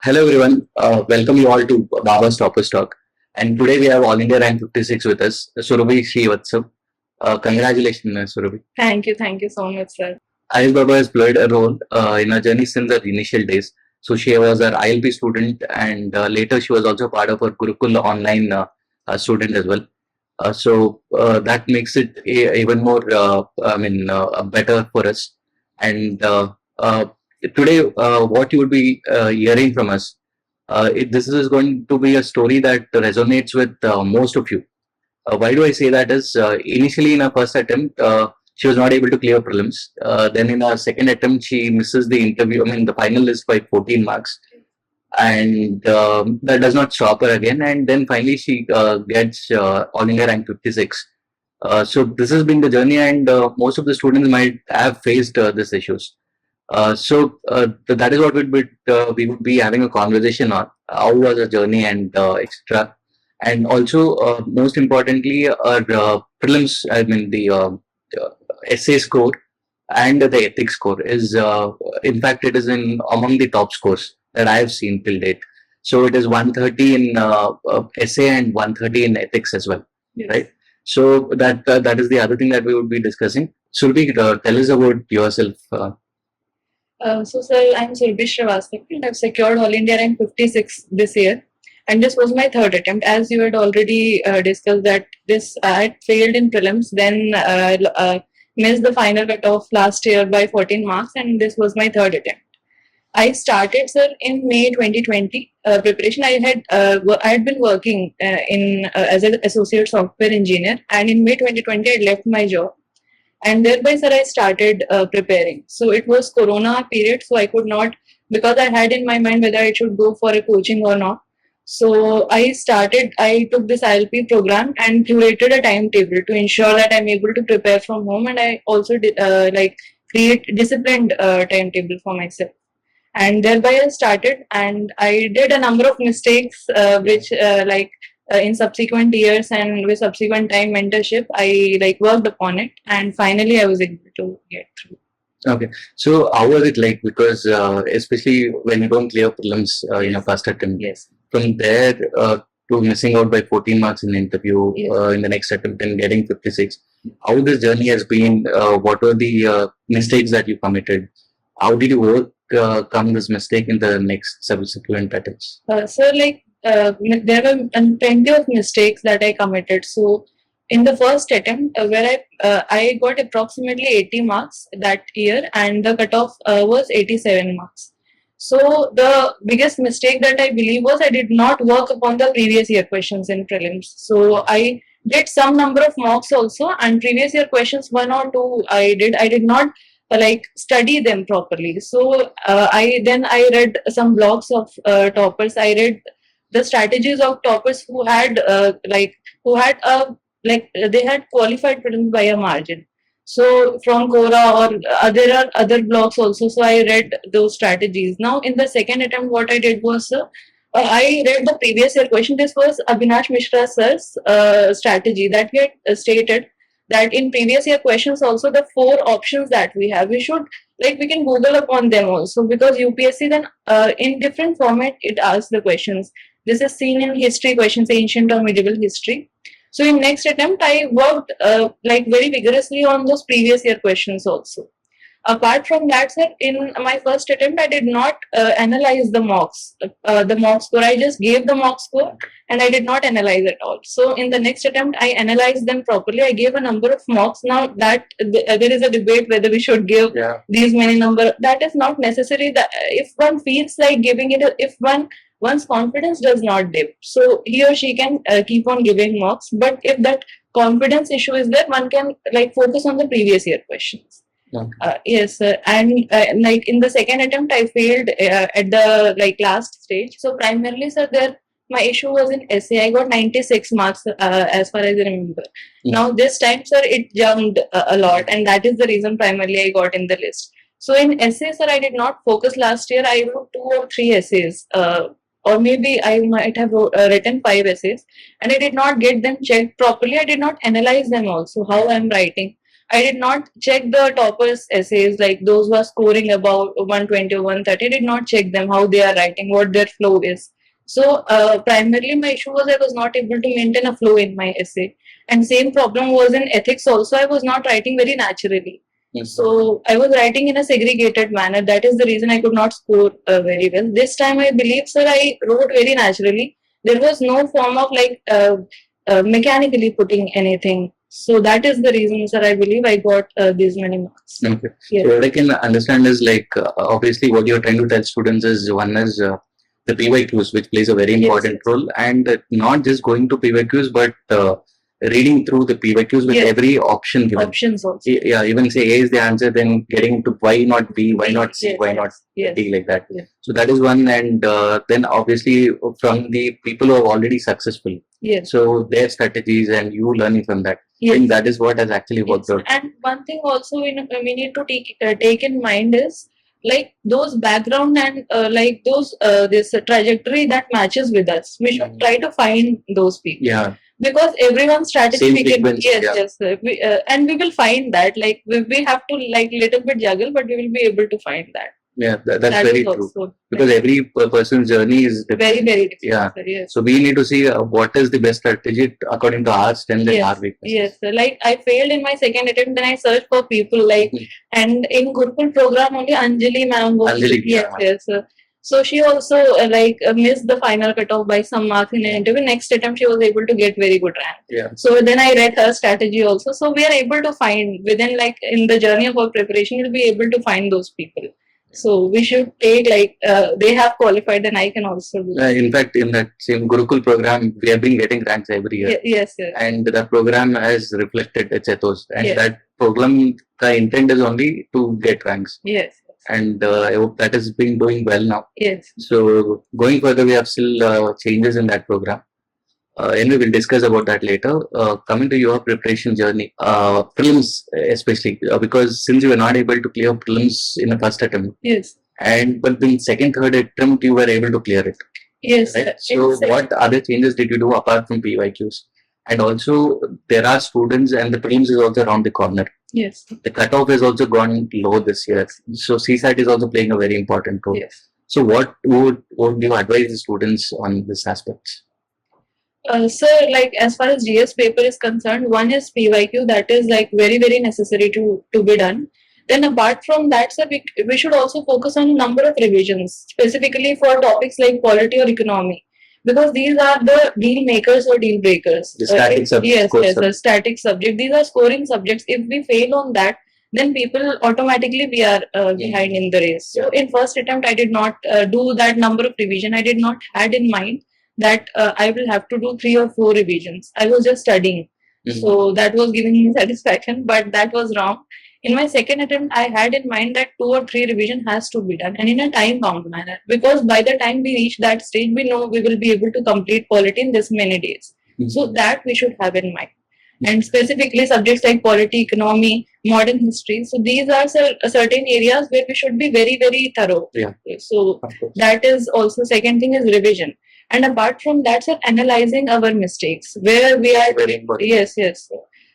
Hello everyone, welcome you all to Baba's Toppers Talk. And today we have All India Rank 56 with us, Surabhi Srivastava. Congratulations, Surabhi. Thank you so much, sir. Ayush Baba has played a role in her journey since the initial days. So she was an ILP student and later she was also part of her Gurukul online student as well. That makes it even more, better for us. And today, what you would be hearing from us, this is going to be a story that resonates with most of you. Why do I say that is initially in her first attempt, she was not able to clear prelims. Then in her second attempt, she misses the interview, the final list by 14 marks. And that does not stop her again. And then finally, she gets All India rank 56. So this has been the journey, and most of the students might have faced these issues. That is what we would be having a conversation on. How was the journey and extra, and also most importantly, our prelims. The essay score and the ethics score is, in fact, it is in among the top scores that I have seen till date. So it is 130 in essay and 130 in ethics as well, yes. Right? So that is the other thing that we would be discussing. Surabhi, tell us about yourself. Sir, I'm Surabhi Srivastava and I've secured All India rank 56 this year. And this was my third attempt. As you had already discussed that I had failed in prelims, then missed the final cutoff last year by 14 marks, and this was my third attempt. I started, sir, in May 2020. Preparation. I had been working as an associate software engineer, and in May 2020 I left my job. And thereby, sir, I started preparing. So it was Corona period, so I could not, because I had in my mind whether I should go for a coaching or not. So I took this ILP program and curated a timetable to ensure that I'm able to prepare from home, and I also did create disciplined timetable for myself. And thereby I started, and I did a number of mistakes, which in subsequent years and with subsequent time mentorship, I worked upon it, and finally I was able to get through. Okay, so how was it like? Because especially when you don't clear prelims in a first attempt, yes. From there to missing out by 14 marks in the interview, yes. In the next attempt and getting 56, how this journey has been? What were the mistakes that you committed? How did you overcome this mistake in the next subsequent attempts? So, there were plenty of mistakes that I committed. So, in the first attempt, where I got approximately 80 marks that year, and the cutoff was 87 marks. So, the biggest mistake that I believe was I did not work upon the previous year questions in prelims. So, I did some number of mocks also, and previous year questions, one or two I did not study them properly. So I read some blogs of toppers. I read the strategies of toppers who had they had qualified prelims by a margin. So from Quora, or there are other blogs also. So I read those strategies. Now in the second attempt, what I did was I read the previous year question. This was Abhinash Mishra sir's strategy that he had stated that in previous year questions also, the 4 options that we have, we should we can Google upon them also, because UPSC then in different format it asks the questions. This is seen in history questions, ancient or medieval history. So in next attempt I worked very vigorously on those previous year questions also. Apart from that, sir, in my first attempt, I did not analyze the mocks, the mock score. I just gave the mock score and I did not analyze at all. So in the next attempt, I analyzed them properly. I gave a number of mocks. Now that there is a debate whether we should give these many number. That is not necessary. That if one feels like giving it, if one's confidence does not dip, so he or she can keep on giving mocks. But if that confidence issue is there, one can focus on the previous year questions. Yes, and in the second attempt, I failed at the last stage. So primarily, sir, my issue was in essay. I got 96 marks as far as I remember. Now this time, sir, it jumped a lot, and that is the reason primarily I got in the list. So in essay, sir, I did not focus last year. I wrote 2 or 3 essays. Or maybe I might have written 5 essays, and I did not get them checked properly. I did not analyze them also, how I am writing. I did not check the toppers' essays, like those who are scoring about 120 or 130. I did not check them, how they are writing, what their flow is. So primarily my issue was I was not able to maintain a flow in my essay. And same problem was in ethics also. I was not writing very naturally. So I was writing in a segregated manner. That is the reason I could not score very well. This time I believe, sir, I wrote very naturally. There was no form of like mechanically putting anything. So that is the reason, sir, I believe I got these many marks. Okay. Yeah. So what I can understand is like obviously what you're trying to tell students is one is the PYQs, which plays a very important Yes. role, and not just going to PYQs, but reading through the PYQs with Yes. every option given. Options also. Yeah, even say A is the answer, then getting to why not B, why not C, Yes, why not yes. D, like that. Yes. So that is one, and then obviously from the people who are already successful, Yes. so their strategies and you learning from that. I Yes. think that is what has actually worked Yes. out. And one thing also we need to take in mind is like those background and like those this trajectory that matches with us. We should try to find those people. Yeah. Because everyone's strategy Same we can, frequency, yes, yeah. yes, and we will find that like we have to like little bit juggle, but we will be able to find that. Yeah, that's That very is true. also Because every person's journey is different. very different. Yeah. Sir, yes. So we need to see what is the best strategy according to our strength and our weaknesses. Yes, sir. Like I failed in my second attempt, then I searched for people like, and in Gurukul program only Anjali ma'am was, Anjali, yes, yeah. yes, sir. So she also missed the final cutoff by some marks in an interview. Next attempt she was able to get very good rank. Yeah. So then I read her strategy also. So we are able to find within like in the journey of our preparation, we'll be able to find those people. So we should take like they have qualified, then I can also do. In fact, in that same Gurukul program, we have been getting ranks every year. Yes, sir. And the program has reflected its ethos. And Yes. that program, the intent is only to get ranks. Yes. And I hope that has been doing well now. Yes. So going further, we have still changes in that program. Anyway, we'll discuss about that later. Coming to your preparation journey, prelims especially, because since you were not able to clear prelims in the first attempt, Yes. and but in second, third attempt, you were able to clear it. Yes. Right? So, what other changes did you do apart from PYQs? And also, there are students, and the prelims is also around the corner. Yes. The cutoff has also gone low this year. So, CSAT is also playing a very important role. Yes. So, what would you advise the students on this aspect? Sir, like as far as GS paper is concerned, one is PYQ, that is like very necessary to be done. Then apart from that, sir, we should also focus on number of revisions, specifically for topics like polity or economy, because these are the deal makers or deal breakers. The static subjects. Yes, a static subject. These are scoring subjects. If we fail on that, then people automatically we are behind in the race. So in first attempt, I did not do that number of revision. I did not had in mind that I will have to do 3 or 4 revisions. I was just studying. So that was giving me satisfaction, but that was wrong. In my second attempt, I had in mind that 2 or 3 revision has to be done and in a time bound manner, because by the time we reach that stage, we know we will be able to complete polity in this many days. So that we should have in mind. And specifically subjects like polity, economy, modern history. So these are certain areas where we should be very thorough. Yeah. So that is also, second thing is revision. And apart from that, sir, analyzing our mistakes, where we are. Very important. Yes.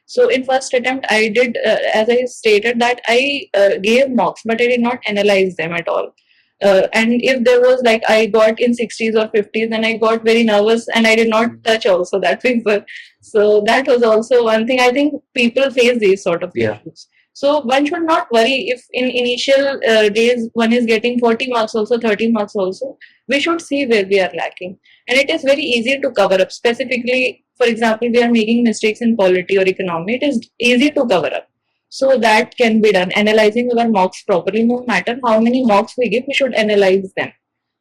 So in first attempt, I did, as I stated, that I gave mocks, but I did not analyze them at all. And if there was like I got in 60s or 50s, then I got very nervous and I did not touch also that paper. So that was also one thing. I think people face these sort of issues. So one should not worry if in initial days one is getting 40 marks also, 30 marks also. We should see where we are lacking. And it is very easy to cover up. Specifically, for example, we are making mistakes in polity or economy. It is easy to cover up. So that can be done. Analyzing our mocks properly, no matter how many mocks we give, we should analyze them.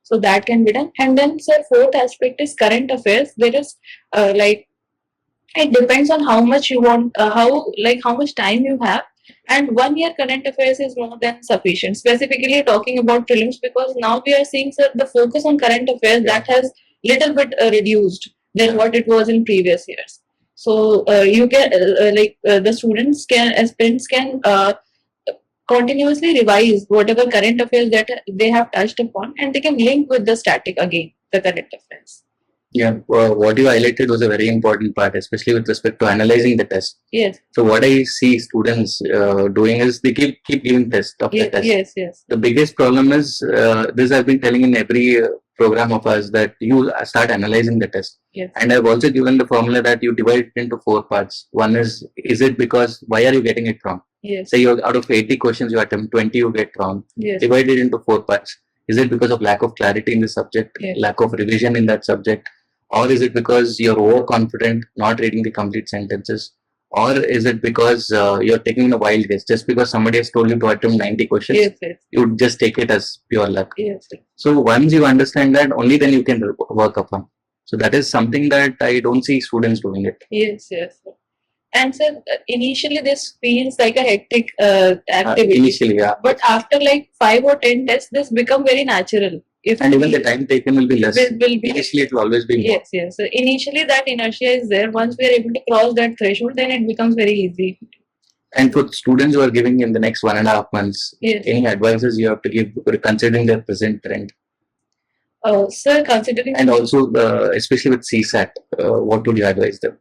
So that can be done. And then, sir, fourth aspect is current affairs. There is like, it depends on how much you want, how much time you have. And 1 year current affairs is more than sufficient. Specifically talking about prelims, because now we are seeing, sir, the focus on current affairs that has little bit reduced than what it was in previous years. So you can the students can, aspirants can continuously revise whatever current affairs that they have touched upon, and they can link with the static again, the current affairs. Yeah, what you highlighted was a very important part, especially with respect to analyzing the test. Yes. So what I see students doing is they keep giving test of the test. Yes, yes. The biggest problem is this I've been telling in every program of ours, that you start analyzing the test. Yes. And I've also given the formula that you divide it into 4 parts. One is it because why are you getting it wrong? Yes. Say you out of 80 questions you attempt, 20 you get wrong. Yes. Divide it into 4 parts. Is it because of lack of clarity in the subject, Yes. lack of revision in that subject, or is it because you're overconfident, not reading the complete sentences? Or is it because you're taking a wild guess? Just because somebody has told you to attempt 90 questions, Yes, yes. you would just take it as pure luck. Yes, yes. So once you understand that, only then you can work upon. So that is something that I don't see students doing it. Yes, yes. And so initially this feels like a hectic activity. Initially, yeah. But after like 5 or 10 tests, this become very natural. And even the time taken will be less. Will be Initially, it will always be more. Yes, yes. So initially that inertia is there. Once we are able to cross that threshold, then it becomes very easy. And for students who are giving in the next 1.5 months, Yes. any advices you have to give considering their present trend? Sir, considering And also, especially with CSAT, what would you advise them?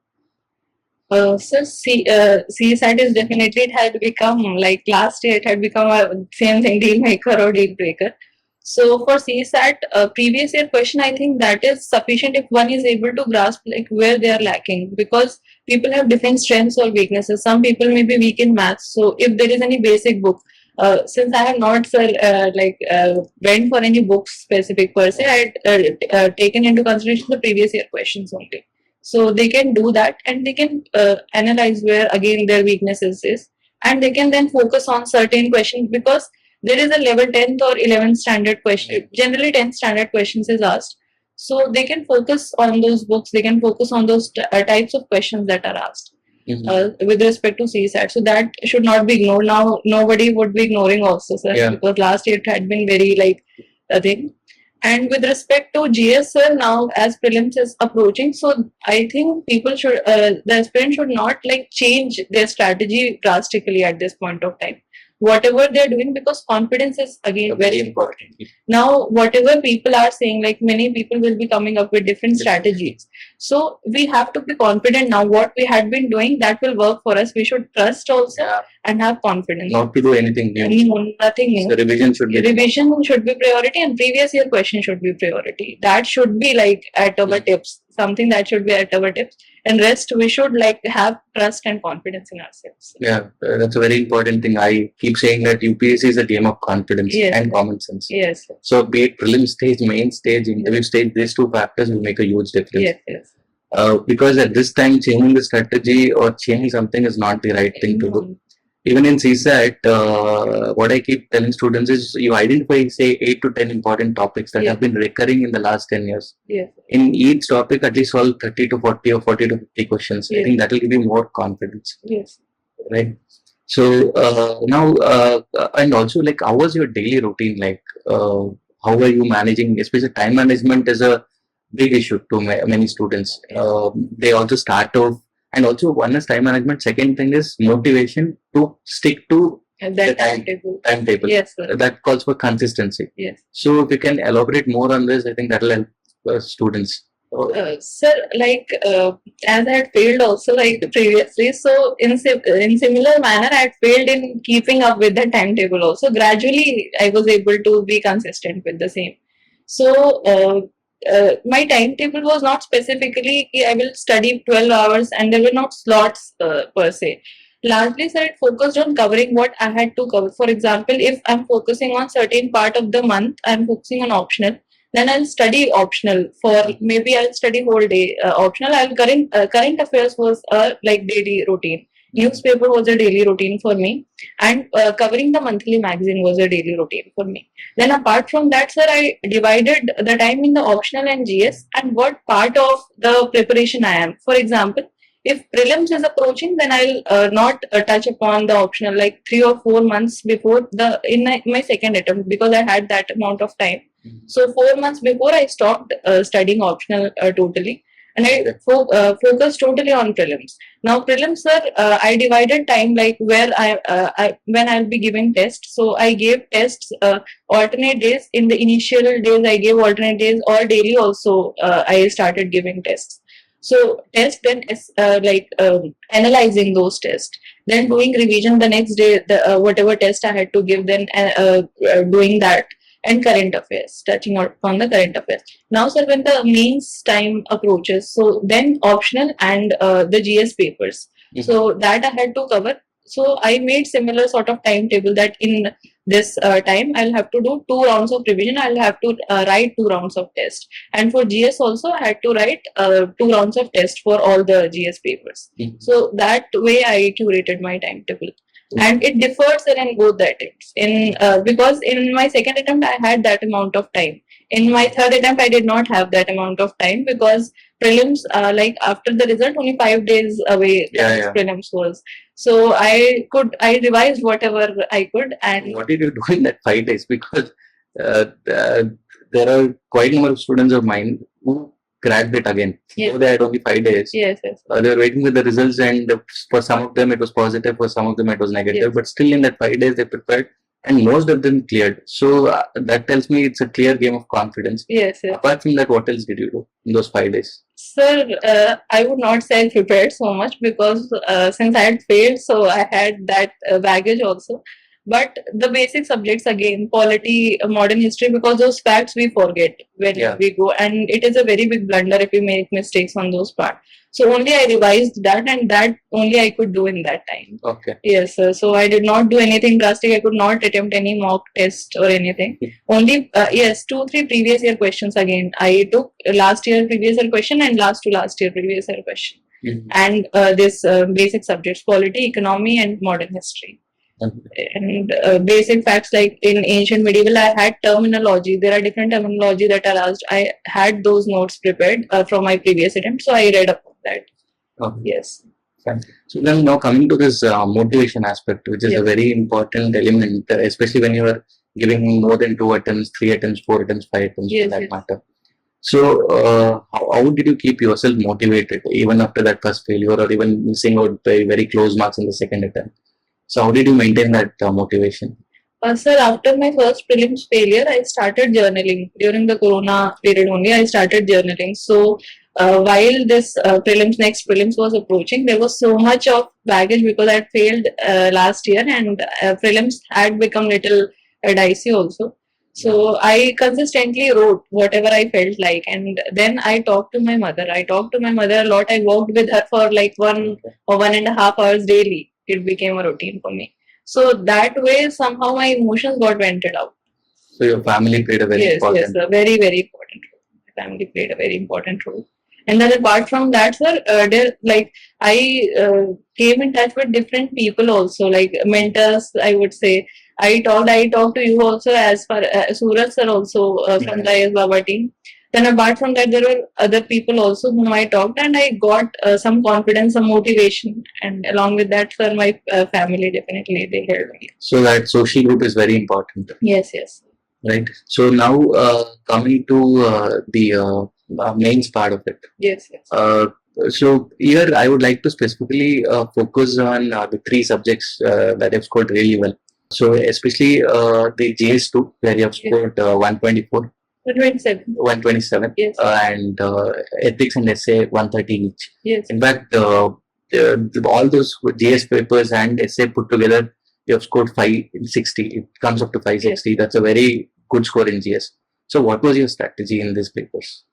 CSAT is definitely, it had become like last year, it had become a same thing, deal maker or deal breaker. So for CSAT, previous year question, I think that is sufficient if one is able to grasp like where they are lacking, because people have different strengths or weaknesses. Some people may be weak in maths. So if there is any basic book, since I have not went for any books specific per se, I had taken into consideration the previous year questions only. So they can do that, and they can analyze where again their weaknesses is, and they can then focus on certain questions, because there is a level 10th or 11th standard question. Generally 10th standard questions is asked. So they can focus on those books, they can focus on those types of questions that are asked. With respect to CSAT. So that should not be ignored. Now nobody would be ignoring also, sir, because last year it had been very like a thing. And with respect to GS, sir, now as prelims is approaching, so I think people should, the aspirant should not like change their strategy drastically at this point of time. Whatever they're doing, because confidence is again very important. Now, whatever people are saying, like many people will be coming up with different strategies. So we have to be confident now. What we had been doing, that will work for us. We should trust also and have confidence. Not to do anything new. Nothing new. So revision should be priority, and previous year question should be priority. That should be like at our tips. Something that should be at our tips. And rest, we should like have trust and confidence in ourselves. Yeah, that's a very important thing. I keep saying that UPSC is a game of confidence and common sense. Yes. So be it prelim stage, main stage, interview stage, these 2 factors will make a huge difference. Yes, yes. Because at this time, changing the strategy or changing something is not the right thing to do. Even in CSAT, what I keep telling students is you identify, say, 8 to 10 important topics that have been recurring in the last 10 years. Yes. In each topic, at least solve 30 to 40 or 40 to 50 questions. I think that will give you more confidence. Yes. Right. So now, and also, like, how was your daily routine? Like, how are you managing? Especially time management is a big issue to many students. They also start off. And also, one is time management. Second thing is motivation to stick to the timetable. Yes, sir. That calls for consistency. Yes. So, if you can elaborate more on this, I think that will help students. Sir, like as I had failed also like previously, so in similar manner, I had failed in keeping up with the timetable also. Gradually, I was able to be consistent with the same. So, my timetable was not specifically I will study 12 hours, and there were not slots per se. Largely, sir, it focused on covering what I had to cover. For example, if I'm focusing on certain part of the month, I'm focusing on optional. Then I'll study optional for maybe I'll study whole day optional. Current affairs was a like daily routine. Newspaper was a daily routine for me, and covering the monthly magazine was a daily routine for me. Then apart from that, sir, I divided the time in the optional and GS and what part of the preparation I am. For example, if prelims is approaching, then I'll not touch upon the optional like 3 or 4 months before my second attempt, because I had that amount of time. So 4 months before I stopped studying optional totally. and I focused totally on prelims. Now prelims, sir, I divided time like where when I'll be giving tests. So I gave tests alternate days. In the initial days, I gave alternate days, or daily also. I started giving tests. So test, then analyzing those tests, then doing revision the next day, whatever test I had to give, then doing that, and current affairs, touching out on the current affairs. Now, sir, when the mains time approaches, so then optional and the GS papers. So that I had to cover. So I made similar sort of timetable that in this time I'll have to do 2 rounds of revision. I'll have to write 2 rounds of test, and for GS also I had to write 2 rounds of test for all the GS papers. So that way I curated my timetable. And it differs in both the attempts. In because in my second attempt I had that amount of time. In my third attempt I did not have that amount of time, because prelims, like after the result, only 5 days away. Prelims was. So I revised whatever I could. And what did you do in that 5 days? Because there are quite a number of students of mine who cracked it again. Yes. So they had only 5 days. Yes. They were waiting with the results, and for some of them it was positive, for some of them it was negative. Yes. But still, in that 5 days, they prepared, and most of them cleared. So that tells me it's a clear game of confidence. Yes. Apart from that, what else did you do in those 5 days? Sir, I would not say I prepared so much, because since I had failed, so I had that baggage also. But the basic subjects, again, polity, modern history, because those facts we forget when we go, and it is a very big blunder if we make mistakes on those parts. So only I revised that, and that only I could do in that time. Okay. Yes, sir. So I did not do anything drastic. I could not attempt any mock test or anything. Only, yes, 2-3 previous year questions again. I took last year previous year question and last to last year previous year question. And this basic subjects, polity, economy, and modern history. And basic facts, like in ancient medieval, I had terminology. There are different terminology that are asked. I had those notes prepared from my previous attempt, so I read about that. Yes. So then, now coming to this motivation aspect, which is a very important element, especially when you are giving more than 2 attempts, 3 attempts, 4 attempts, 5 attempts, for that matter. So how did you keep yourself motivated even after that first failure, or even missing out by very close marks in the second attempt? So how did you maintain that motivation? Sir, after my first prelims failure, I started journaling. During the corona period only, I started journaling. So while this next prelims was approaching, there was so much of baggage, because I had failed last year, and prelims had become little dicey also. So I consistently wrote whatever I felt like, and then I talked to my mother. I talked to my mother a lot. I walked with her for like 1 or 1.5 hours daily. It became a routine for me. So that way, somehow my emotions got vented out. So your family played a very important role. Yes, a very, very important role. My family played a very important role. And then apart from that, sir, I came in touch with different people also, like mentors, I would say. I talked to you also, as far as Suraj sir also from the IS Baba team. Then apart from that, there were other people also whom I talked, and I got some confidence, some motivation, and along with that, sir, my family definitely, they helped me. So that social group is very important. Yes. Right. So now coming to the mains part of it. Yes. So here I would like to specifically focus on the 3 subjects that have scored really well. So especially the GS2, where you have scored 124. 127. Yes. And ethics and essay 130 each. Yes. In fact, all those GS papers and essay put together, you have scored 560. It comes up to 560. Yes. That's a very good score in GS. So what was your strategy in these papers?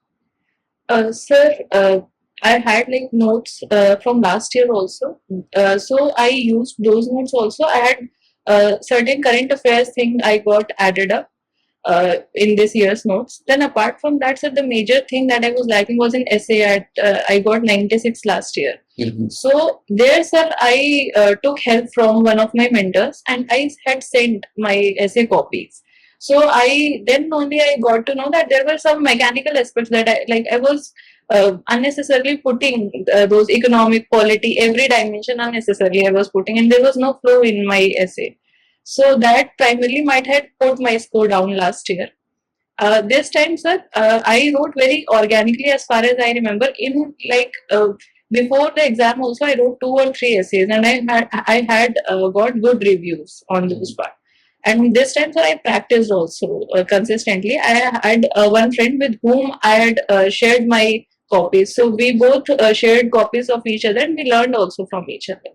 Sir, I had like notes from last year also. So I used those notes also. I had certain current affairs thing I got added up in this year's notes. Then apart from that, sir, the major thing that I was lacking was in essay. I got 96 last year. So there, sir, I took help from one of my mentors, and I had sent my essay copies. So I got to know that there were some mechanical aspects that I was unnecessarily putting those economic, polity, every dimension unnecessarily I was putting, and there was no flow in my essay. So that primarily might have put my score down last year. This time, sir, I wrote very organically as far as I remember. In before the exam, also I wrote 2 or 3 essays, and I had got good reviews on those part. And this time, sir, I practiced also consistently. I had one friend with whom I had shared my copies, so we both shared copies of each other, and we learned also from each other.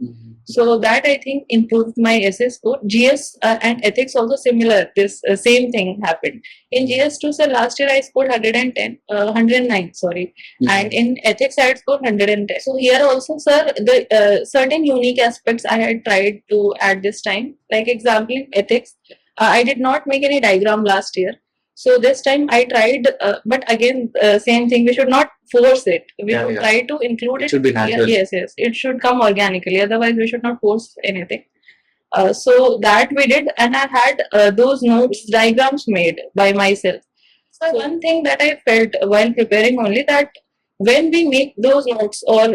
So that I think improved my essay score. GS and ethics also similar. This same thing happened. In GS2, sir, last year I scored 110, 109, sorry. And in ethics, I had scored 110. So here also, sir, the certain unique aspects I had tried to add this time. Like example, in ethics, I did not make any diagram last year. So this time I tried, but again, same thing. We should not force it. We should try to include it. It should be natural. Yes, it should come organically. Otherwise, we should not force anything. So that we did, and I had those notes diagrams made by myself. So one thing that I felt while preparing only, that when we make those notes or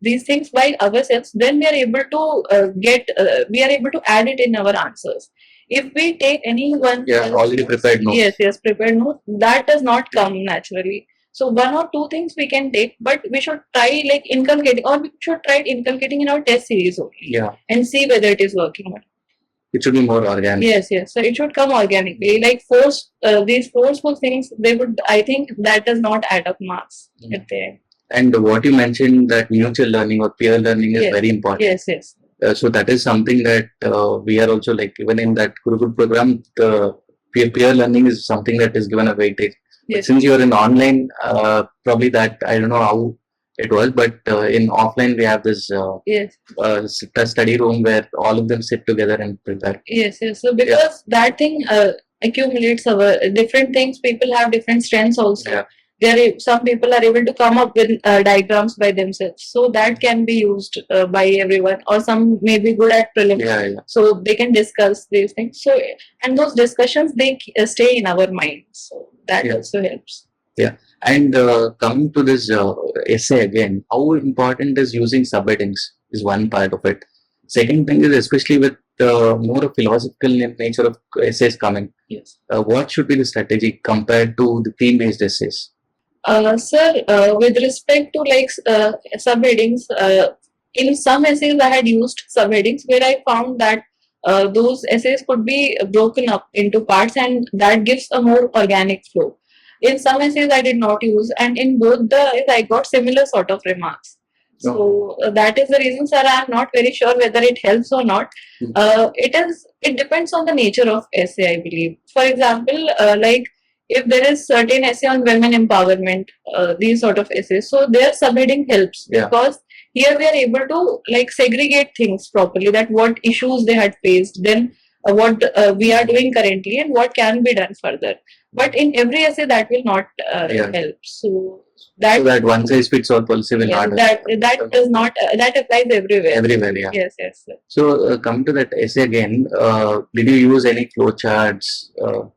these things by ourselves, then we are able to we are able to add it in our answers. If we take anyone already prepared notes. Yes, prepared notes, that does not come naturally. So 1 or 2 things we can take, but we should try like inculcating, or we should try inculcating in our test series only, and see whether it is working or not. It should be more organic. Yes. So it should come organically. Like these forceful things, they would. I think that does not add up marks at the end. And what you mentioned, that mutual learning or peer learning is very important. Yes. So that is something that we are also, like, even in that Gurukul program, the peer learning is something that is given a weightage. But since you are in online, probably that, I don't know how it was, but in offline we have this study room where all of them sit together and prepare. Yes. So because that thing accumulates our different things. People have different strengths also. Some people are able to come up with diagrams by themselves, so that can be used by everyone. Or some may be good at prelims, so they can discuss these things. So, and those discussions, they stay in our mind, so that also helps. And coming to this essay again, how important is using subheadings is one part of it. Second thing is, especially with more philosophical nature of essays coming, what should be the strategy compared to the theme-based essays? Sir, with respect to like subheadings, in some essays I had used subheadings where I found that those essays could be broken up into parts, and that gives a more organic flow. In some essays I did not use, and in both the I got similar sort of remarks. So that is the reason, sir. I am not very sure whether it helps or not. It depends on the nature of essay, I believe. For example, like if there is certain essay on women empowerment, these sort of essays, so their subheading helps, because here we are able to like segregate things properly, that what issues they had faced, then what we are doing currently, and what can be done further. But in every essay that will not help. So that one size fits all policy will not. That does not that applies everywhere. Everywhere, Yes, sir. So coming to that essay again, did you use any flowcharts?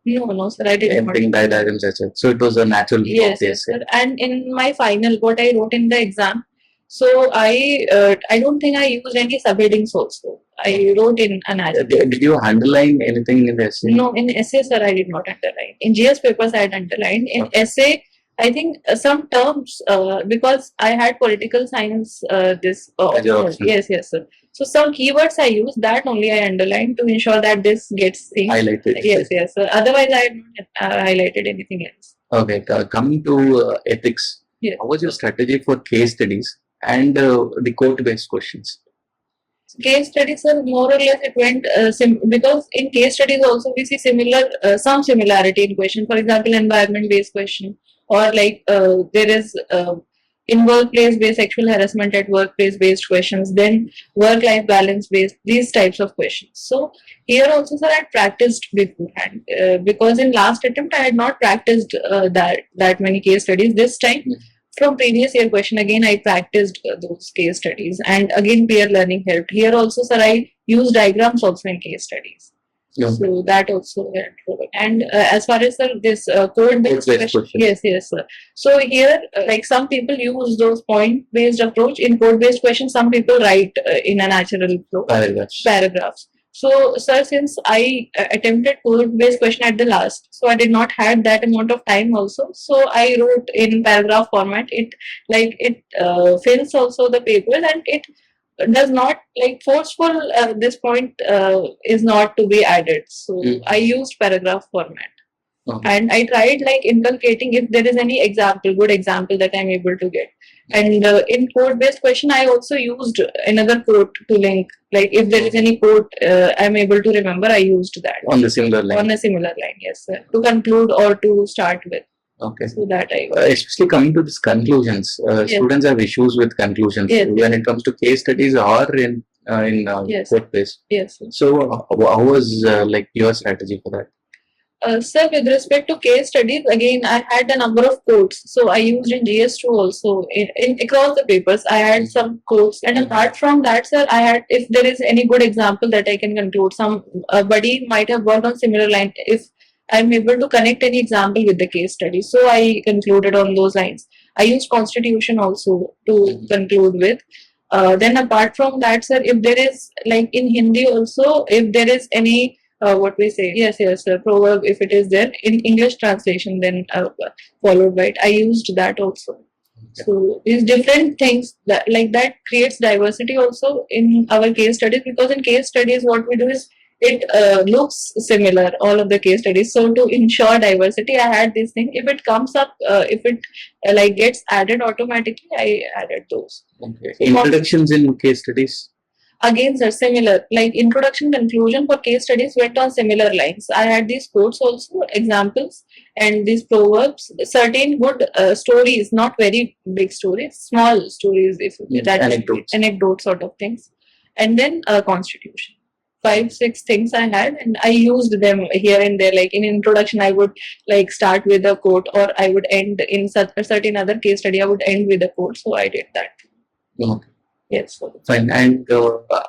No, sir, I didn't. Anything diagrams, etc. So it was a natural flow of the essay. Sir. And in my final, what I wrote in the exam, so I don't think I used any subheadings also. I wrote in an essay. Did you underline anything in the essay? No, in essay, sir, I did not underline. In GS papers, I had underlined. In essay, I think some terms, because I had political science, yes, sir. So some keywords I used, that only I underlined to ensure that this gets seen. Highlighted. Yes. Otherwise, I had not highlighted anything else. Okay, coming to ethics, how was your strategy for case studies and the quote-based questions? Case studies, are more or less it went because in case studies also we see some similarity in question. For example, environment-based question, or like there is in workplace-based sexual harassment at workplace-based questions, then work-life balance-based, these types of questions. So here also, sir, I had practiced beforehand because in last attempt I had not practiced that many case studies. This time, from previous year question, again I practiced those case studies, and again peer learning helped. Here also, sir, I used diagrams also in case studies. So that also helped. And as far as this code-based question, yes, sir. So here, like some people use those point-based approach in code-based questions. Some people write in a natural flow paragraphs. So, sir, since I attempted code-based question at the last, so I did not had that amount of time also. So I wrote in paragraph format. It fills also the papers, and it does not like forceful. This point is not to be added. So I used paragraph format. Okay. And I tried like inculcating if there is any example, good example that I'm able to get. And in code-based question, I also used another quote to link. Like if there is any quote I'm able to remember, I used that On the similar line. on a similar line. Yes, sir. To conclude or to start with. Okay. So that I especially coming to this conclusions, Yes. students have issues with conclusions Yes. when it comes to case studies or in Yes. code based. Yes, sir. So how was like your strategy for that? Sir, with respect to case studies, again, I had a number of quotes. So I used in GS2 also in across the papers. I had some quotes, and apart from that, sir, I had if there is any good example that I can conclude, somebody might have worked on similar line. If I'm able to connect any example with the case study, so I concluded on those lines. I used constitution also to conclude with. Then apart from that, sir, if there is like in Hindi also, if there is any what we say, yes, proverb, if it is there in English translation, then followed by it. I used that also. So these different things that like that creates diversity also in our case studies, because in case studies what we do is it looks similar, all of the case studies. So to ensure diversity, I had this thing. If it comes up, if it like gets added automatically, I added those. Okay. Introductions in case studies. Again, sir, similar. Like introduction, conclusion for case studies went on similar lines. I had these quotes also, examples, and these proverbs. Certain good stories, not very big stories, small stories, if that anecdote sort of things, and then constitution. 5-6 things I had, and I used them here and there. Like in introduction, I would like start with a quote, or I would end in a certain other case study. I would end with a quote. So I did that. Okay. Yes. Fine. And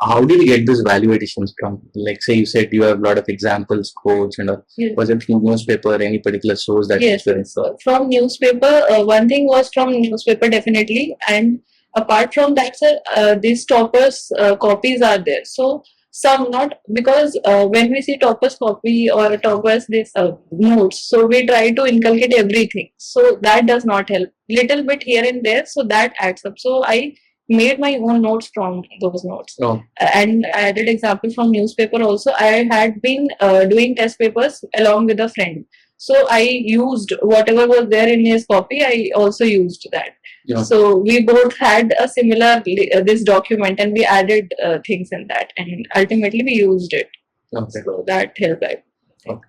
how did you get these value additions from? Like, say you said you have a lot of examples, quotes, and all. Yes. Was it from newspaper, any particular source that yes, you from newspaper? One thing was from newspaper definitely, and apart from that, sir, these toppers copies are there. So some not because when we see toppers copy or toppers this notes, so we try to inculcate everything. So that does not help. Little bit here and there, so that adds up. So I made my own notes from those notes. Oh. And I added example from newspaper also. I had been doing test papers along with a friend. So I used whatever was there in his copy, I also used that. Yeah. So we both had a similar this document, and we added things in that, and ultimately we used it. Okay. So that helped. Okay.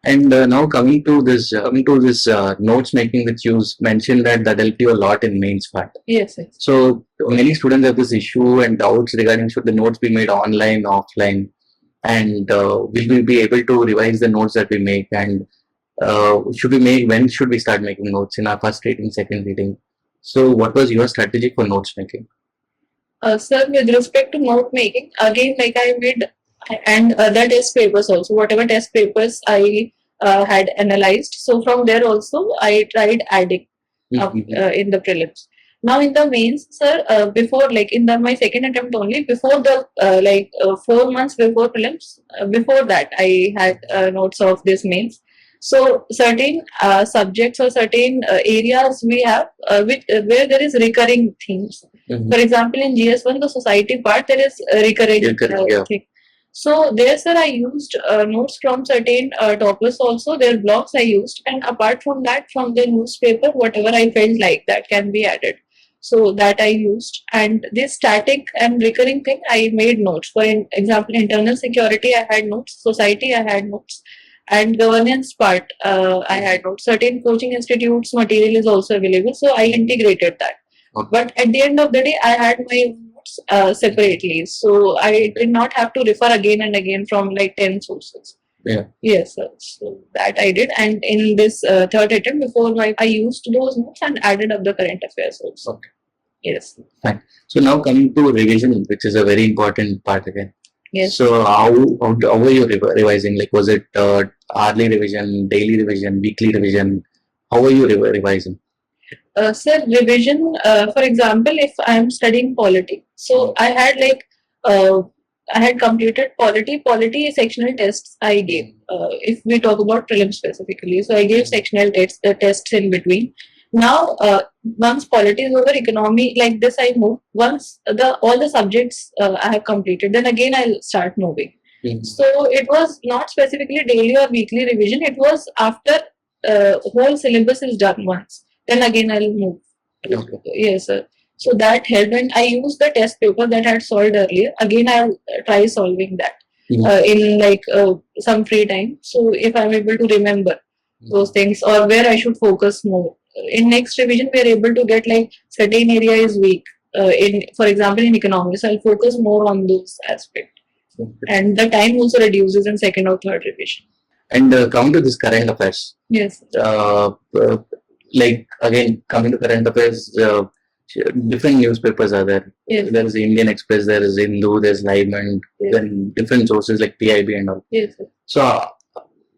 And now coming to this notes making, which you mentioned that helped you a lot in mains part. Yes. So many students have this issue and doubts regarding should the notes be made online, offline, and will we be able to revise the notes that we make, and when should we start making notes in our first reading, second reading? So what was your strategy for notes making? Sir, with respect to note making, again, like I made and other test papers also, whatever test papers I had analyzed. So from there also, I tried adding in the prelims. Now in the mains, sir, before like in my second attempt only, before the 4 months before prelims, before that I had notes of this mains. So certain subjects or certain areas we have where there is recurring themes. For example, in GS1, the society part, there is a recurring thing. So there, sir, I used notes from certain topics also. Their blogs I used, and apart from that, from the newspaper, whatever I felt like that can be added. So that I used, and this static and recurring thing, I made notes. For example, internal security, I had notes. Society, I had notes. And governance part, I had notes. Certain coaching institutes material is also available, so I integrated that. Okay. But at the end of the day, I had my notes separately, so I did not have to refer again and again from like 10 sources. Yeah. Yes, sir. So that I did, and in this third attempt, before I used those notes and added up the current affairs also. Okay. Yes. Fine. So now coming to revision, which is a very important part again. Yes. So how were you revising? Like, was it hourly revision, daily revision, weekly revision? How were you revising? Sir, revision, for example, if I am studying polity, so I had like I had completed polity sectional tests I gave. If we talk about prelims specifically, so I gave sectional tests in between. Now, once polity is over, economy like this I move. Once the all the subjects I have completed, then again I'll start moving. So it was not specifically daily or weekly revision. It was after whole syllabus is done once. Then again I'll move. Okay. Yes, sir. So that helped, and I used the test paper that I had solved earlier. Again, I'll try solving that in like some free time. So if I'm able to remember those things or where I should focus more. In next revision, we are able to get like certain area is weak. In for example, in economics, I'll focus more on those aspects, and the time also reduces in second or third revision. And coming to this current affairs, Yes. Like again, coming to current affairs, different newspapers are there. Yes. There is Indian Express, there is Hindu, there's Livement, then different sources like PIB and all. Yes. So,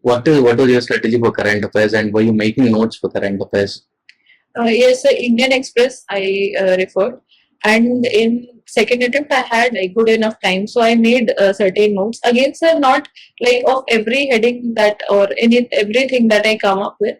what was your strategy for current affairs, and were you making notes for current affairs? Yes, Indian Express I referred, and in second attempt I had a good enough time, so I made certain notes. Again, sir, not like of every heading that or everything that I come up with.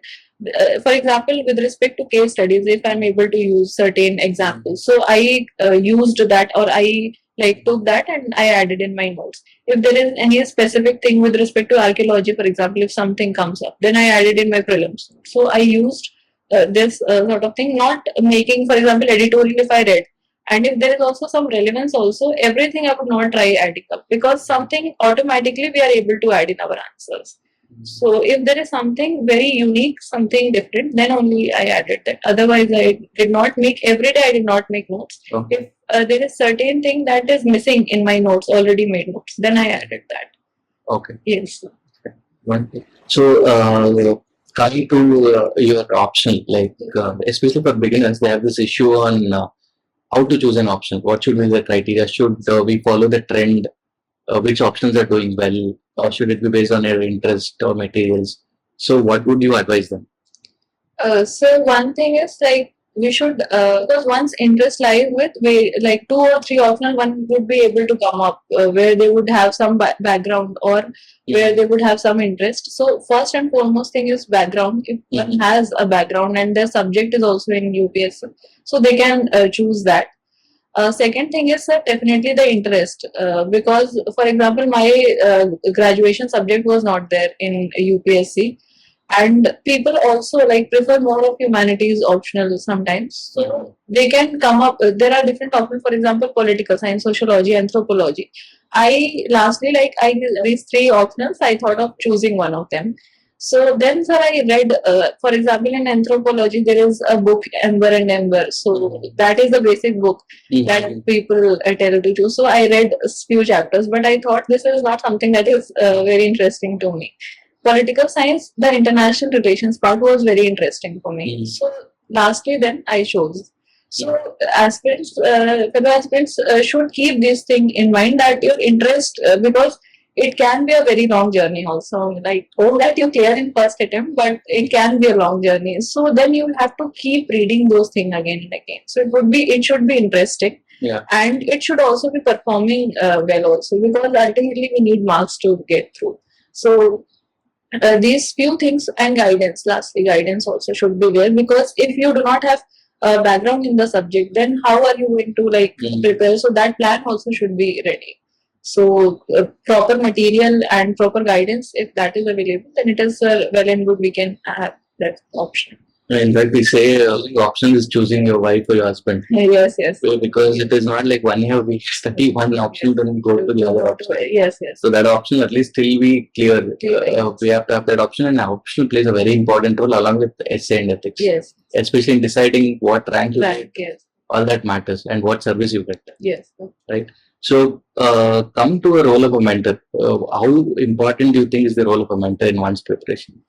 For example, with respect to case studies, if I'm able to use certain examples, so I used that or I like took that and I added in my notes. If there is any specific thing with respect to archaeology, for example, if something comes up, then I added in my prelims. So I used this sort of thing, not making, for example, editorial if I read. And if there is also some relevance also, everything I would not try adding up because something automatically we are able to add in our answers. So if there is something very unique, something different, then only I added that. Otherwise, I did not make, every day I did not make notes. Okay. If there is certain thing that is missing in my notes, already made notes, then I added that. Okay. Yes. So, coming to your option, like especially for beginners, they have this issue on how to choose an option. What should be the criteria? Should we follow the trend? Which options are doing well, or should it be based on your interest or materials? So, what would you advise them? So one thing is like we should because once interest lies with we like 2 or 3 optional one would be able to come up where they would have some background or where they would have some interest. So first and foremost thing is background. If one has a background and their subject is also in UPSC, so they can choose that. Second thing is definitely the interest because for example my graduation subject was not there in UPSC, and people also like prefer more of humanities optional sometimes, so they can come up. There are different options, for example political science, sociology, anthropology. I lastly like I these 3 options I thought of choosing one of them. So then sir I read for example in anthropology there is a book Ember and Ember, so that is the basic book that people tell to choose. So I read a few chapters, but I thought this is not something that is very interesting to me. Political science, the international relations part was very interesting for me. So lastly then I chose. So aspirants, fellow aspirants should keep this thing in mind that your interest because it can be a very long journey also. Like hope that you clear in first attempt, but it can be a long journey. So then you have to keep reading those things again and again. So it should be interesting. Yeah. And it should also be performing well also because ultimately we need marks to get through. So these few things and guidance, lastly guidance also should be there because if you do not have a background in the subject, then how are you going to like prepare? So that plan also should be ready. So proper material and proper guidance, if that is available, then it is well and good we can have that option. In fact, we say the option is choosing your wife or your husband. Yes, yes. Because it is not like 1 year we study one option, then go to the other option. Yes, yes. So that option at least till we clear. We have to have that option, and option plays a very important role along with essay and ethics. Yes. Especially in deciding what rank you get. Yes. All that matters, and what service you get. Yes. Right. So, come to a role of a mentor. How important do you think is the role of a mentor in one's preparation?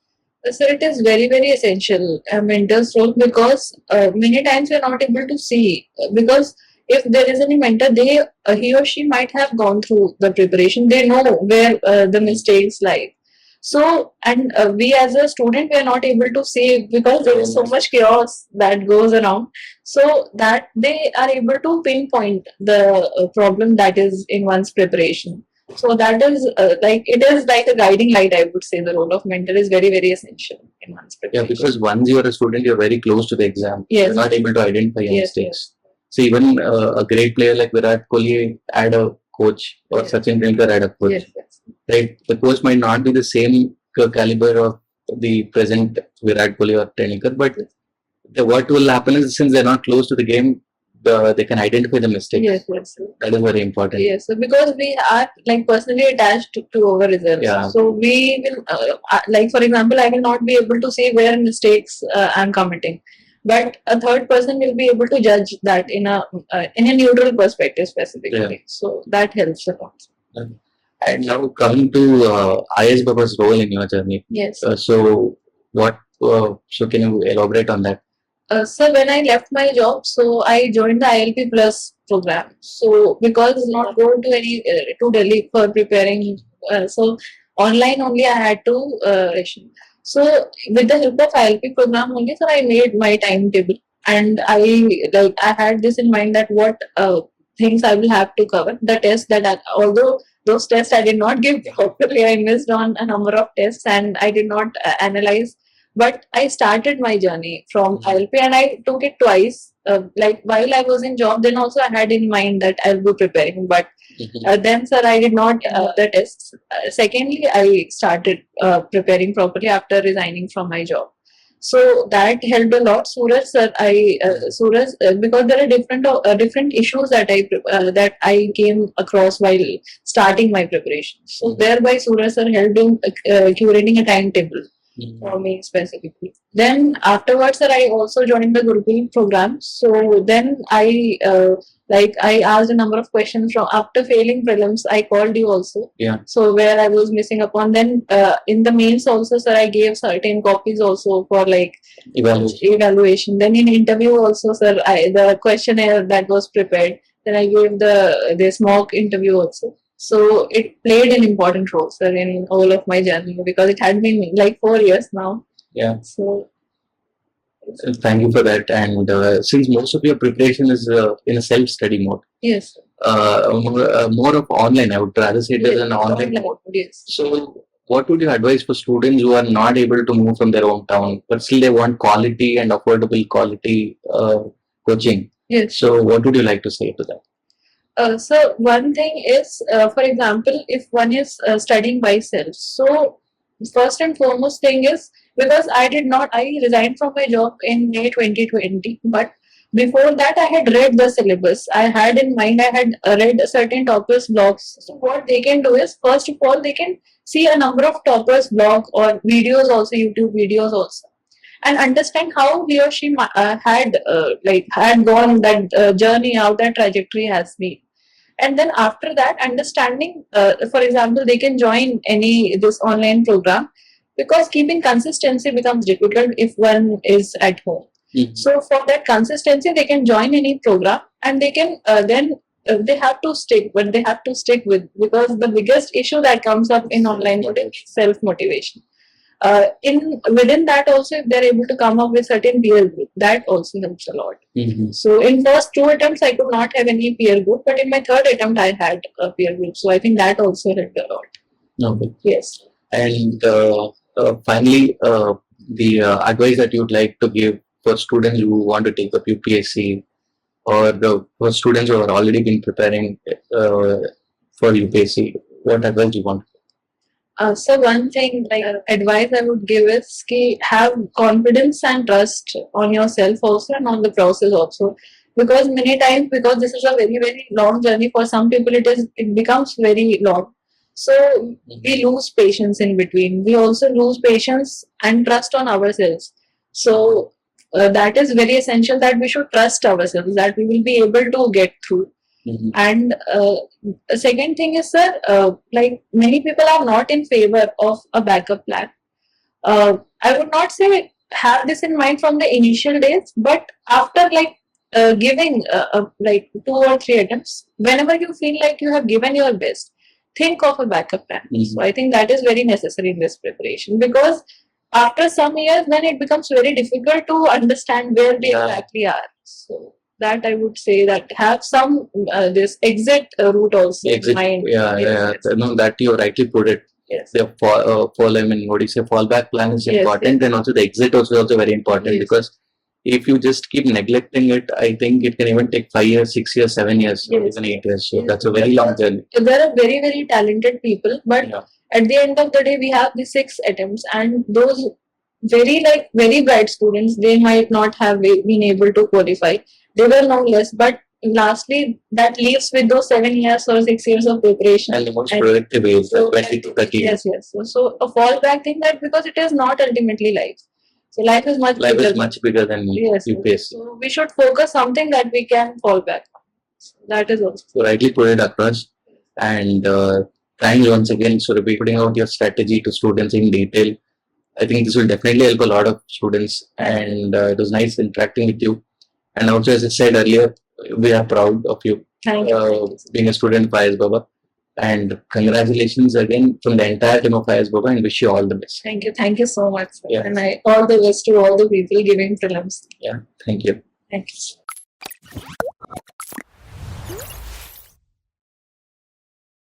So it is very, very essential, a mentor's role, because many times we are not able to see. Because if there is any mentor, he or she might have gone through the preparation. They know where the mistakes lie. So, and we as a student, we are not able to save because there is so much chaos that goes around. So that they are able to pinpoint the problem that is in one's preparation. So that is like, it is like a guiding light. I would say the role of mentor is very, very essential in one's Yeah, preparation. because once you are a student, you're very close to the exam. Yes. You're not able to identify your Yes, mistakes. So even a great player like Virat Kohli had a coach, or Yes. Sachin Tendulkar had a coach. Yes, yes. Right? The coach might not be the same caliber of the present Virat Kohli or Tendulkar, but what will happen is, since they're not close to the game, they can identify the mistakes. Yes, yes. That is very important. Yes, so because we are like personally attached to our results, Yeah. so we will like, for example, I will not be able to say where mistakes I'm committing, but a third person will be able to judge that in a neutral perspective specifically. Yeah. So that helps a lot. And now coming to IS Baba's role in your journey. Yes. So can you elaborate on that? So when I left my job, so I joined the ILP Plus program. So because not going to any to Delhi for preparing, so online only I had to ration. So with the help of ILP program only, so I made my timetable, and I had this in mind that what things I will have to cover. The tests that although those tests I did not give properly, I missed on a number of tests and I did not analyze, but I started my journey from ILP and I took it twice. Like while I was in job, then also I had in mind that I'll be preparing. But then, sir, I did not the tests. Secondly, I started preparing properly after resigning from my job. So that helped a lot. Suraj, sir, Suraj, because there are different issues that I came across while starting my preparation. So thereby, Suraj, sir, helped in curating a timetable for me specifically. Then afterwards, sir, I also joined the Gurukul program. So then I asked a number of questions from after failing prelims. I called you also. Yeah. So where I was missing upon. Then in the mains also, sir, I gave certain copies also for like evaluation. Then in interview also, sir, the questionnaire that was prepared. Then I gave this mock interview also. So it played an important role, sir, in all of my journey because it had been like 4 years now. Yeah. So thank you for that. And since most of your preparation is in a self-study mode, yes, more of online, I would rather say it is an online mode. Yes. So what would you advise for students who are not able to move from their hometown, but still they want quality and affordable quality coaching? Yes. So what would you like to say to that? So one thing is, for example, if one is studying by self, so first and foremost thing is, because I resigned from my job in May 2020, but before that I had read the syllabus. I had in mind, I had read certain toppers blogs. So what they can do is, first of all, they can see a number of toppers blog or videos also, YouTube videos also, and understand how he or she had gone that journey, how that trajectory has been. And then after that, understanding, for example, they can join this online program, because keeping consistency becomes difficult if one is at home. So for that consistency, they can join any program, and they can they have to stick, but they have to stick with, because the biggest issue that comes up in online is self motivation. Within that also, if they're able to come up with certain peer group, that also helps a lot. So in first 2 attempts I could not have any peer group, but in my third attempt I had a peer group, so I think that also helped a lot. Okay. Yes. And finally, the advice that you'd like to give for students who want to take up UPSC, or for students who have already been preparing for UPSC, what advice do you want? So one thing, like advice I would give is have confidence and trust on yourself also, and on the process also, because many times, because this is a very, very long journey for some people, it becomes very long. So we lose patience in between. We also lose patience and trust on ourselves. So that is very essential, that we should trust ourselves, that we will be able to get through. And the second thing is, sir, like many people are not in favor of a backup plan. I would not say have this in mind from the initial days, but after giving like 2 or 3 attempts, whenever you feel like you have given your best, think of a backup plan. Mhm. So I think that is very necessary in this preparation, because after some years, then it becomes very difficult to understand where we Yeah. exactly are. So that I would say that have some this exit route also Exit, in mind. yeah. No, that you rightly put it. Yes. The I mean, what do you say? Fallback plan is Yes, important, yes. and also the exit also very important, Yes. because if you just keep neglecting it, I think it can even take 5 years, 6 years, 7 years, or Yes. even 8 years. So Yes. that's a very long journey. There are very, very talented people, but Yeah. at the end of the day, we have the 6 attempts, and those very bright students, they might not have been able to qualify. They were no less, but lastly, that leaves with those 7 years or 6 years of preparation. And the most productive age, So, 20 to 30 years. yes. So a fallback thing, that because it is not ultimately life. So life is much Life bigger. is much bigger than Yes. UPSC. So we should focus something that we can fall back on. So that is also. So rightly put it across. And thanks once again, Surabhi, putting out your strategy to students in detail. I think this will definitely help a lot of students, and it was nice interacting with you. And also, as I said earlier, we are proud of you, Thank you. being a student of IS Baba. And congratulations again from the entire team of IS Baba, and wish you all the best. Thank you so much. Sir. Yeah. And all the best to all the people giving prelims. Yeah, thank you. Thanks.